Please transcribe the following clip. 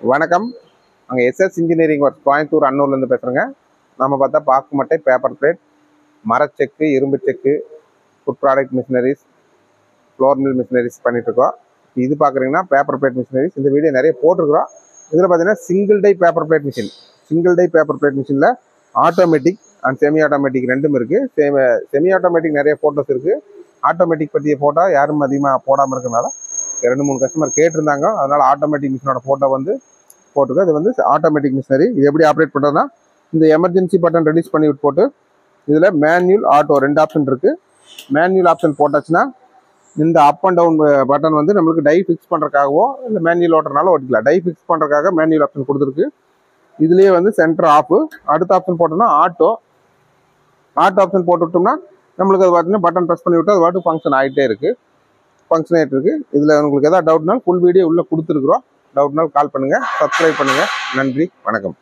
வணக்கம். அங்கே SS engineering work Coimbatore அன்னூர்லேருந்து பேசுகிறேங்க. நம்ம பார்த்தா பாக்கு மட்டை, பேப்பர் பிளேட், மரச்செக்கு, இரும்பு செக்கு, food product machineries, flour mill machineries பண்ணிகிட்ருக்கோம். இது பார்க்குறீங்கன்னா பேப்பர் பிளேட் மிஷினரிஸ். இந்த வீடியோ நிறைய போட்டிருக்கிறோம். இதில் பார்த்தீங்கன்னா single die paper plate machine. Single die paper plate மிஷினில் ஆட்டோமேட்டிக் அண்ட் செமி ஆட்டோமேட்டிக் ரெண்டும் இருக்குது. செமி ஆட்டோமேட்டிக் நிறைய ஃபோட்டோஸ் இருக்குது. ஆட்டோமேட்டிக் பற்றிய ஃபோட்டோ யாரும் அதிகமாக போடாமல் இருக்கிறதுனால 2-3 கஸ்டமர் கேட்டிருந்தாங்க. அதனால் ஆட்டோமேட்டிக் மிஷினோட ஃபோட்டோ வந்து போட்டுருக்கு. இது வந்து ஆட்டோமேட்டிக் மிஷினரி. இது எப்படி ஆப்ரேட் பண்ணுறதுனா, இந்த எமர்ஜென்சி பட்டன் ரெடியூஸ் பண்ணி போட்டு இதில் மேன்யூல், ஆட்டோ 2 ஆப்ஷன் இருக்குது. மேன்யூல் ஆப்ஷன் போட்டாச்சுன்னா இந்த அப் அண்ட் டவுன் பட்டன் வந்து நம்மளுக்கு டை ஃபிக்ஸ் பண்ணுறதுக்காகவோ இல்லை மேன்யூல் ஓட்டுறதுனால ஓட்டிக்கலாம். டை ஃபிக்ஸ் பண்ணுறதுக்காக மேன்யூல் ஆப்ஷன் கொடுத்துருக்கு. இதுலேயே வந்து சென்டர் ஆஃபு. அடுத்த ஆப்ஷன் போட்டோம்னா ஆட்டோ ஆப்ஷன் போட்டுவிட்டோம்னா நம்மளுக்கு அது பார்த்தீங்கன்னா பட்டன் ப்ரெஸ் பண்ணி விட்டு அது பாட்டு ஃபங்க்ஷன் ஆகிட்டே இருக்குது. இதில் உங்களுக்கு எதாவது டவுட்னாலும் ஃபுல் வீடியோ உள்ளே கொடுத்துருக்குறோம். டவுட்னாலும் கால் பண்ணுங்கள், சப்ஸ்கிரைப் பண்ணுங்கள். நன்றி, வணக்கம்.